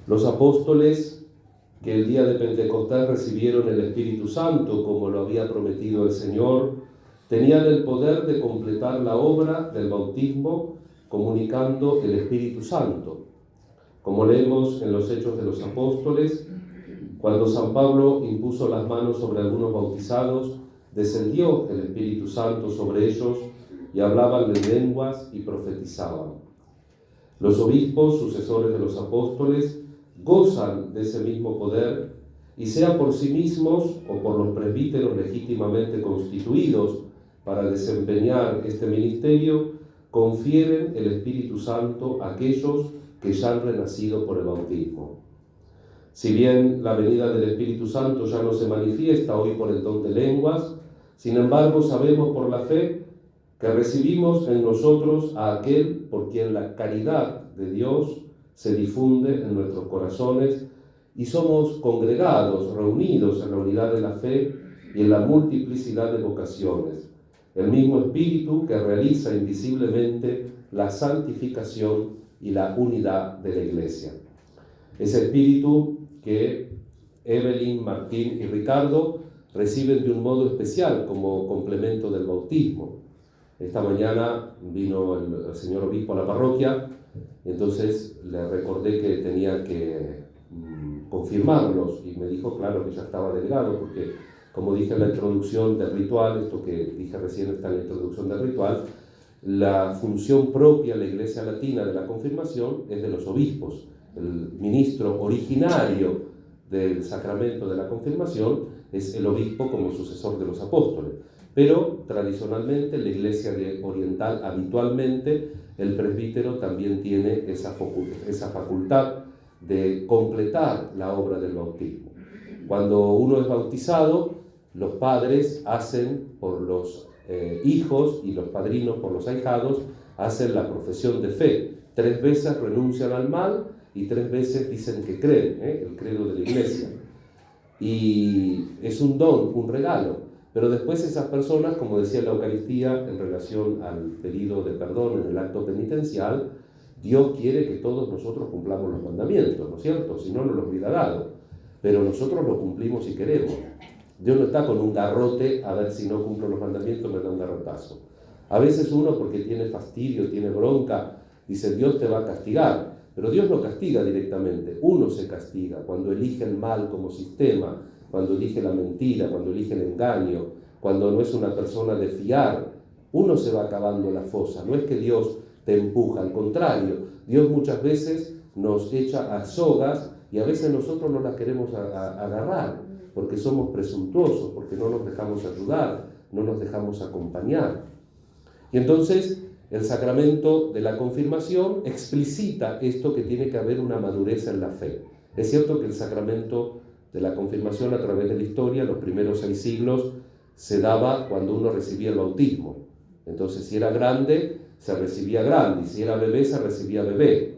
Los apóstoles que el día de Pentecostés recibieron el Espíritu Santo, como lo había prometido el Señor, tenían el poder de completar la obra del bautismo comunicando el Espíritu Santo. Como leemos en los Hechos de los Apóstoles, cuando San Pablo impuso las manos sobre algunos bautizados, descendió el Espíritu Santo sobre ellos y hablaban en lenguas y profetizaban. Los obispos, sucesores de los apóstoles, gozan de ese mismo poder y sea por sí mismos o por los presbíteros legítimamente constituidos para desempeñar este ministerio, confieren el Espíritu Santo a aquellos que ya han renacido por el bautismo. Si bien la venida del Espíritu Santo ya no se manifiesta hoy por el don de lenguas, sin embargo sabemos por la fe que recibimos en nosotros a aquel por quien la caridad de Dios se difunde en nuestros corazones y somos congregados, reunidos en la unidad de la fe y en la multiplicidad de vocaciones. El mismo Espíritu que realiza invisiblemente la santificación y la unidad de la Iglesia. Ese Espíritu que Evelyn, Martín y Ricardo reciben de un modo especial como complemento del bautismo. Esta mañana vino el señor obispo a la parroquia, y entonces le recordé que tenía que confirmarlos y me dijo, claro, que ya estaba delegado, porque como dije en la introducción del ritual, esto que dije recién está en la introducción del ritual, la función propia en la Iglesia Latina de la confirmación es de los obispos. El ministro originario del sacramento de la confirmación es el obispo como sucesor de los apóstoles. Pero tradicionalmente en la Iglesia oriental habitualmente el presbítero también tiene esa facultad de completar la obra del bautismo. Cuando uno es bautizado, los padres hacen por los hijos y los padrinos por los ahijados hacen la profesión de fe. 3 veces renuncian al mal y 3 veces dicen que creen, el credo de la Iglesia. Y es un don, un regalo. Pero después esas personas, como decía la Eucaristía en relación al pedido de perdón en el acto penitencial, Dios quiere que todos nosotros cumplamos los mandamientos, ¿no es cierto? Si no, no los hubiera dado. Pero nosotros lo cumplimos si queremos. Dios no está con un garrote a ver si no cumplo los mandamientos, me da un garrotazo. A veces uno, porque tiene fastidio, tiene bronca, dice Dios te va a castigar. Pero Dios no castiga directamente, uno se castiga cuando elige el mal como sistema, cuando elige la mentira, cuando elige el engaño, cuando no es una persona de fiar. Uno se va acabando la fosa, no es que Dios te empuja, al contrario, Dios muchas veces nos echa a sogas y a veces nosotros no las queremos agarrar porque somos presuntuosos, porque no nos dejamos ayudar, no nos dejamos acompañar. Y entonces el sacramento de la confirmación explicita esto, que tiene que haber una madurez en la fe. Es cierto que el sacramento de la confirmación a través de la historia, los primeros 6 siglos, se daba cuando uno recibía el bautismo. Entonces, si era grande, se recibía grande, y si era bebé, se recibía bebé.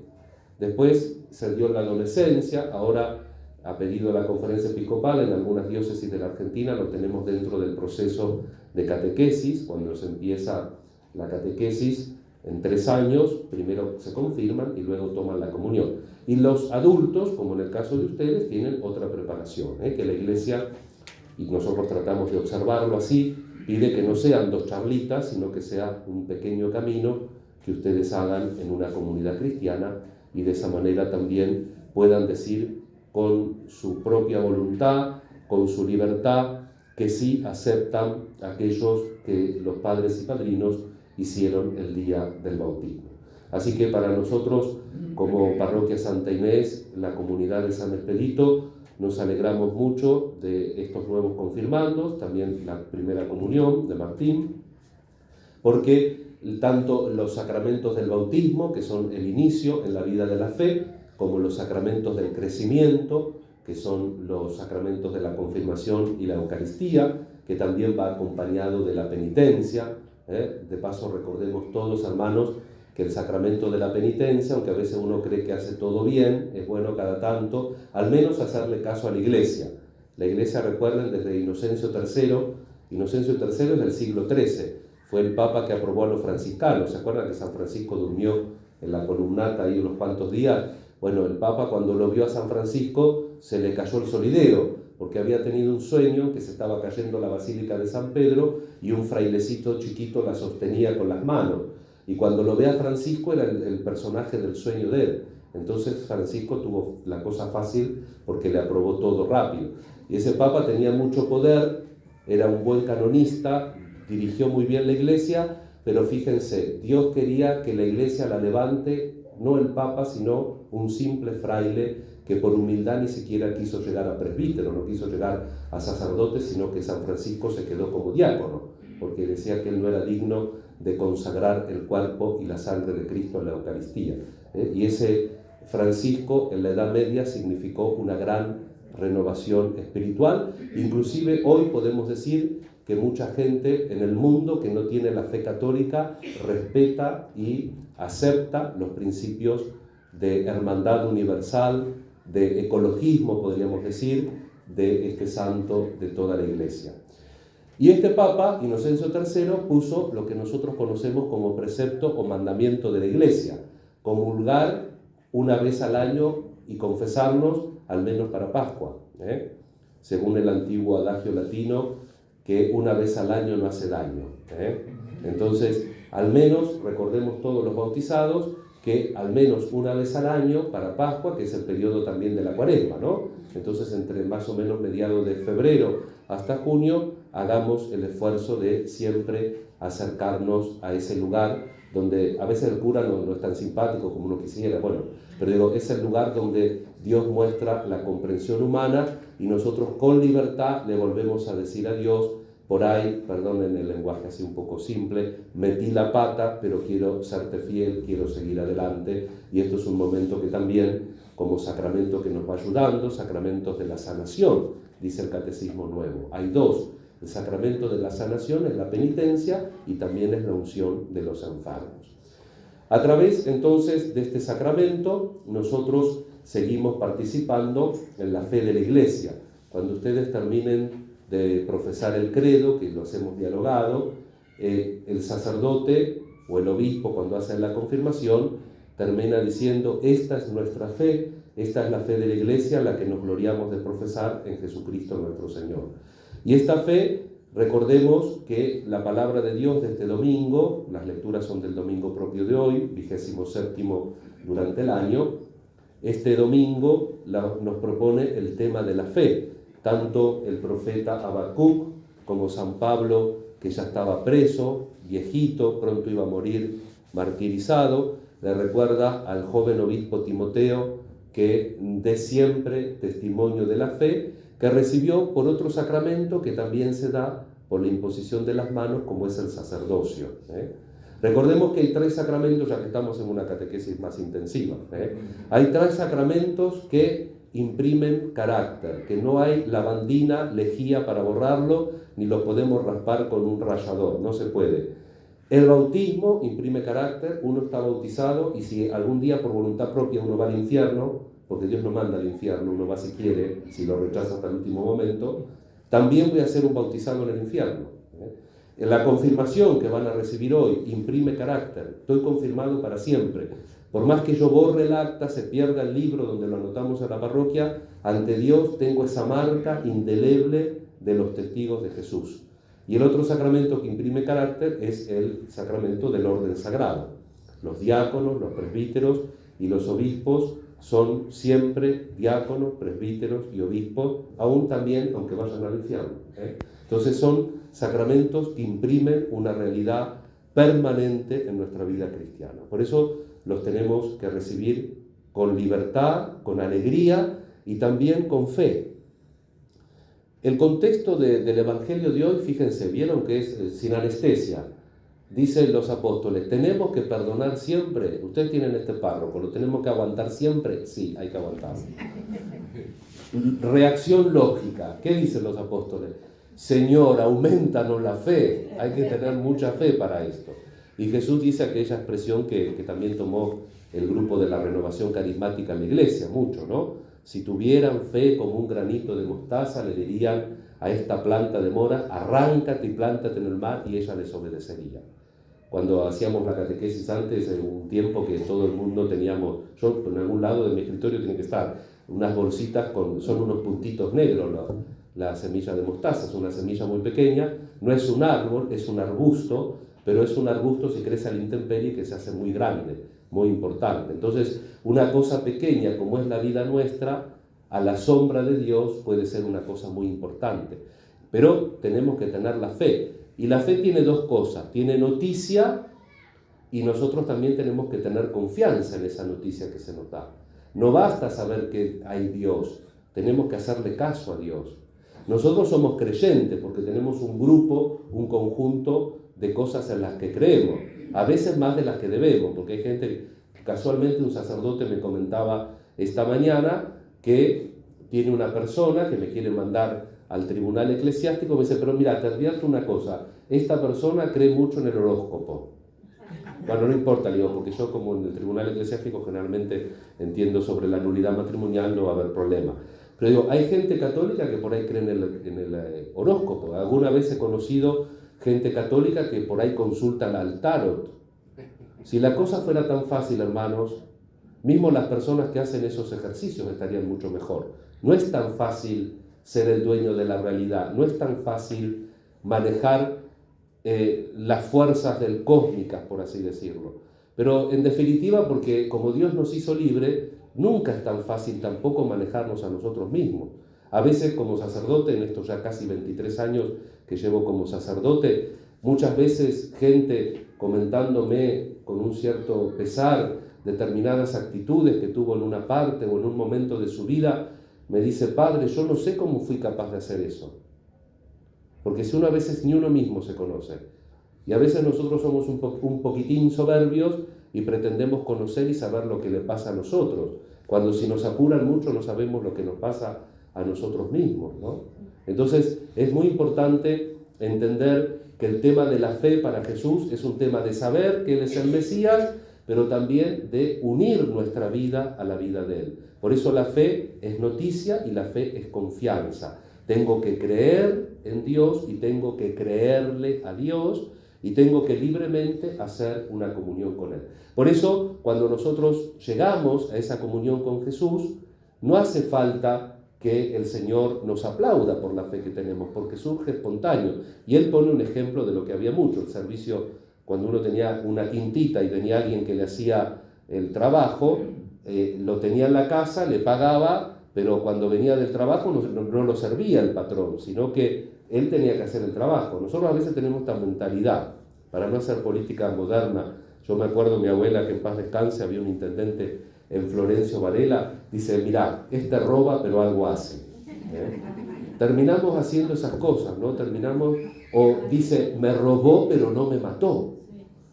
Después se dio en la adolescencia, ahora a pedido de la Conferencia Episcopal, en algunas diócesis de la Argentina lo tenemos dentro del proceso de catequesis, cuando se empieza la catequesis en 3 años, primero se confirman y luego toman la comunión. Y los adultos, como en el caso de ustedes, tienen otra preparación, que la Iglesia, y nosotros tratamos de observarlo así, pide que no sean 2 charlitas, sino que sea un pequeño camino que ustedes hagan en una comunidad cristiana y de esa manera también puedan decir con su propia voluntad, con su libertad, que sí aceptan a aquellos que los padres y padrinos hicieron el día del bautismo. Así que para nosotros, como Parroquia Santa Inés, la comunidad de San Expedito, nos alegramos mucho de estos nuevos confirmandos, también la primera comunión de Martín, porque tanto los sacramentos del bautismo, que son el inicio en la vida de la fe, como los sacramentos del crecimiento, que son los sacramentos de la confirmación y la Eucaristía, que también va acompañado de la penitencia. De paso, recordemos todos, hermanos, que el sacramento de la penitencia, aunque a veces uno cree que hace todo bien, es bueno cada tanto, al menos hacerle caso a la Iglesia. La Iglesia, recuerden, desde Inocencio III es del siglo XIII, fue el Papa que aprobó a los franciscanos. ¿Se acuerdan que San Francisco durmió en la columnata ahí unos cuantos días? Bueno, el Papa cuando lo vio a San Francisco se le cayó el solideo, porque había tenido un sueño que se estaba cayendo la Basílica de San Pedro y un frailecito chiquito la sostenía con las manos. Y cuando lo ve a Francisco era el personaje del sueño de él. Entonces Francisco tuvo la cosa fácil porque le aprobó todo rápido. Y ese Papa tenía mucho poder, era un buen canonista, dirigió muy bien la Iglesia, pero fíjense, Dios quería que la Iglesia la levante no el Papa, sino un simple fraile que por humildad ni siquiera quiso llegar a presbítero, no quiso llegar a sacerdote, sino que San Francisco se quedó como diácono, porque decía que él no era digno de consagrar el cuerpo y la sangre de Cristo en la Eucaristía. Y ese Francisco en la Edad Media significó una gran renovación espiritual. Inclusive hoy podemos decir que mucha gente en el mundo que no tiene la fe católica respeta y acepta los principios de hermandad universal, de ecologismo, podríamos decir, de este santo de toda la Iglesia. Y este Papa, Inocencio III, puso lo que nosotros conocemos como precepto o mandamiento de la Iglesia: comulgar una vez al año y confesarnos al menos para Pascua, según el antiguo adagio latino, que una vez al año no hace daño. Entonces, al menos, recordemos todos los bautizados, que al menos una vez al año para Pascua, que es el periodo también de la Cuaresma, ¿no? Entonces, entre más o menos mediados de febrero hasta junio, hagamos el esfuerzo de siempre acercarnos a ese lugar donde a veces el cura no es tan simpático como uno quisiera, bueno, pero digo, es el lugar donde Dios muestra la comprensión humana y nosotros con libertad le volvemos a decir a Dios: por ahí, perdonen el lenguaje así un poco simple, metí la pata, pero quiero serte fiel, quiero seguir adelante. Y esto es un momento que también, como sacramento que nos va ayudando, sacramentos de la sanación, dice el Catecismo Nuevo. Hay dos: el sacramento de la sanación es la penitencia y también es la unción de los enfermos. A través entonces de este sacramento, nosotros seguimos participando en la fe de la Iglesia. Cuando ustedes terminen de profesar el credo, que lo hacemos dialogado, el sacerdote o el obispo, cuando hace la confirmación, termina diciendo: esta es nuestra fe, esta es la fe de la Iglesia, la que nos gloriamos de profesar en Jesucristo nuestro Señor. Y esta fe, recordemos que la palabra de Dios de este domingo, las lecturas son del domingo propio de hoy, 27º durante el año. Este domingo nos propone el tema de la fe. Tanto el profeta Habacuc como San Pablo, que ya estaba preso, viejito, pronto iba a morir martirizado, le recuerda al joven obispo Timoteo que dé siempre testimonio de la fe que recibió por otro sacramento que también se da por la imposición de las manos, como es el sacerdocio. Recordemos que hay 3 sacramentos, ya que estamos en una catequesis más intensiva. Hay 3 sacramentos que imprimen carácter, que no hay lavandina, lejía para borrarlo, ni lo podemos raspar con un rallador, no se puede. El bautismo imprime carácter, uno está bautizado y si algún día por voluntad propia uno va al infierno, porque Dios no manda al infierno, uno va si quiere, si lo rechaza hasta el último momento, también voy a ser un bautizado en el infierno. La confirmación que van a recibir hoy imprime carácter, estoy confirmado para siempre. Por más que yo borre el acta, se pierda el libro donde lo anotamos en la parroquia, ante Dios tengo esa marca indeleble de los testigos de Jesús. Y el otro sacramento que imprime carácter es el sacramento del orden sagrado. Los diáconos, los presbíteros y los obispos son siempre diáconos, presbíteros y obispos, aún también aunque vayan al infierno. Entonces son sacramentos que imprimen una realidad permanente en nuestra vida cristiana. Por eso los tenemos que recibir con libertad, con alegría y también con fe. El contexto del Evangelio de hoy, fíjense, vieron que es sin anestesia. Dicen los apóstoles: tenemos que perdonar siempre. Ustedes tienen este párroco, ¿lo tenemos que aguantar siempre? Sí, hay que aguantar. Reacción lógica. ¿Qué dicen los apóstoles? Señor, aumentanos la fe. Hay que tener mucha fe para esto. Y Jesús dice aquella expresión que también tomó el grupo de la renovación carismática en la iglesia, mucho, ¿no? Si tuvieran fe como un granito de mostaza, le dirían a esta planta de mora: arráncate y plántate en el mar, y ella les obedecería. Cuando hacíamos la catequesis antes, en un tiempo que todo el mundo teníamos, yo en algún lado de mi escritorio tiene que estar unas bolsitas son unos puntitos negros, la semilla de mostaza, es una semilla muy pequeña, no es un árbol, es un arbusto, pero es un arbusto si crece a la intemperie que se hace muy grande, muy importante. Entonces, una cosa pequeña como es la vida nuestra, a la sombra de Dios puede ser una cosa muy importante. Pero tenemos que tener la fe. Y la fe tiene dos cosas, tiene noticia y nosotros también tenemos que tener confianza en esa noticia que se nos da. No basta saber que hay Dios, tenemos que hacerle caso a Dios. Nosotros somos creyentes porque tenemos un grupo, un conjunto de cosas en las que creemos, a veces más de las que debemos, porque hay gente, casualmente un sacerdote me comentaba esta mañana que tiene una persona que me quiere mandar al tribunal eclesiástico, me dice, pero mira, te advierto una cosa, esta persona cree mucho en el horóscopo. Bueno, no importa, digo, porque yo como en el tribunal eclesiástico generalmente entiendo sobre la nulidad matrimonial, no va a haber problema. Pero digo, hay gente católica que por ahí cree en el horóscopo. Alguna vez he conocido gente católica que por ahí consulta al tarot. Si la cosa fuera tan fácil, hermanos, mismo las personas que hacen esos ejercicios estarían mucho mejor. No es tan fácil ser el dueño de la realidad, no es tan fácil manejar las fuerzas del cósmicas, por así decirlo. Pero en definitiva, porque como Dios nos hizo libre, nunca es tan fácil tampoco manejarnos a nosotros mismos. A veces como sacerdote, en estos ya casi 23 años que llevo como sacerdote, muchas veces gente comentándome con un cierto pesar determinadas actitudes que tuvo en una parte o en un momento de su vida, me dice, padre, yo no sé cómo fui capaz de hacer eso. Porque si uno a veces ni uno mismo se conoce. Y a veces nosotros somos un poquitín soberbios y pretendemos conocer y saber lo que le pasa a nosotros, cuando si nos apuran mucho no sabemos lo que nos pasa a nosotros mismos, ¿no? Entonces es muy importante entender que el tema de la fe para Jesús es un tema de saber que Él es el Mesías, pero también de unir nuestra vida a la vida de Él. Por eso la fe es noticia y la fe es confianza. Tengo que creer en Dios y tengo que creerle a Dios y tengo que libremente hacer una comunión con Él. Por eso, cuando nosotros llegamos a esa comunión con Jesús, no hace falta que el Señor nos aplauda por la fe que tenemos, porque surge espontáneo. Y Él pone un ejemplo de lo que había mucho, el servicio, cuando uno tenía una quintita y tenía alguien que le hacía el trabajo, lo tenía en la casa, le pagaba, pero cuando venía del trabajo no lo servía el patrón, sino que él tenía que hacer el trabajo. Nosotros a veces tenemos esta mentalidad, para no hacer política moderna. Yo me acuerdo de mi abuela, que en paz descanse, había un intendente en Florencio Varela, dice, mirá, este roba, pero algo hace. Terminamos haciendo esas cosas, ¿no? Terminamos, o dice, me robó, pero no me mató.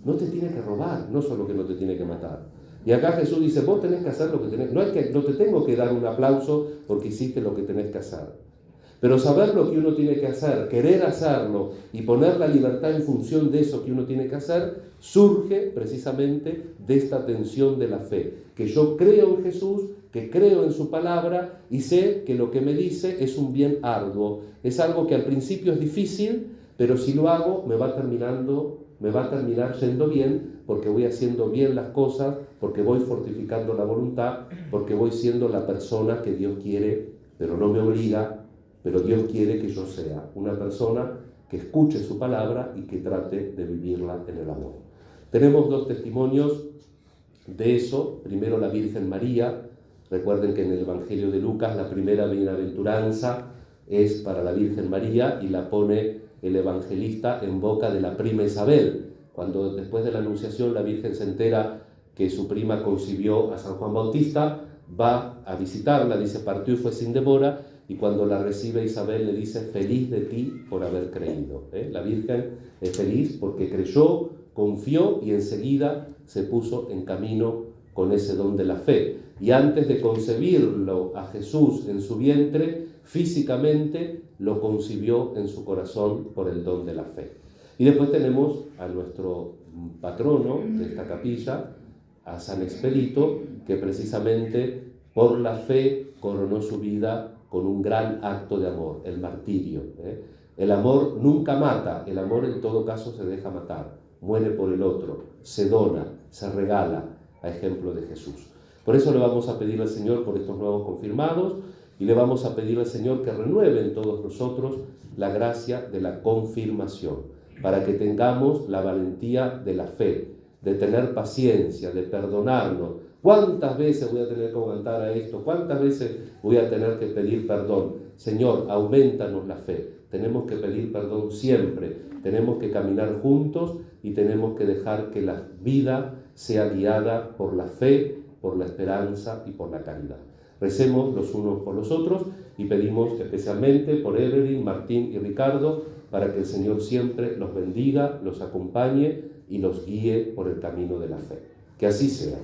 No te tiene que robar, no solo que no te tiene que matar. Y acá Jesús dice, vos tenés que hacer lo que tenés, no te tengo que dar un aplauso porque hiciste lo que tenés que hacer. Pero saber lo que uno tiene que hacer, querer hacerlo y poner la libertad en función de eso que uno tiene que hacer, surge precisamente de esta tensión de la fe. Que yo creo en Jesús, que creo en su palabra y sé que lo que me dice es un bien arduo. Es algo que al principio es difícil, pero si lo hago me va a terminar yendo bien, porque voy haciendo bien las cosas, porque voy fortificando la voluntad, porque voy siendo la persona que Dios quiere, pero no me obliga, pero Dios quiere que yo sea una persona que escuche su palabra y que trate de vivirla en el amor. Tenemos dos testimonios de eso. Primero la Virgen María. Recuerden que en el Evangelio de Lucas la primera bienaventuranza es para la Virgen María y la pone el evangelista en boca de la prima Isabel. Cuando después de la Anunciación la Virgen se entera que su prima concibió a San Juan Bautista, va a visitarla, dice, partió y fue sin demora, y cuando la recibe Isabel le dice, feliz de ti por haber creído. La Virgen es feliz porque creyó, confió y enseguida se puso en camino con ese don de la fe. Y antes de concebirlo a Jesús en su vientre, físicamente lo concibió en su corazón por el don de la fe. Y después tenemos a nuestro patrono de esta capilla, a San Expedito, que precisamente por la fe coronó su vida con un gran acto de amor, el martirio. El amor nunca mata, el amor en todo caso se deja matar. muere por el otro, se dona, se regala, a ejemplo de Jesús. Por eso le vamos a pedir al Señor por estos nuevos confirmados y le vamos a pedir al Señor que renueve en todos nosotros la gracia de la confirmación, para que tengamos la valentía de la fe, de tener paciencia, de perdonarnos. ¿Cuántas veces voy a tener que aguantar a esto? ¿Cuántas veces voy a tener que pedir perdón? Señor, aumentanos la fe. Tenemos que pedir perdón siempre. Tenemos que caminar juntos y tenemos que dejar que la vida sea guiada por la fe, por la esperanza y por la caridad. Recemos los unos por los otros y pedimos especialmente por Evelyn, Martín y Ricardo para que el Señor siempre los bendiga, los acompañe y los guíe por el camino de la fe. Que así sea.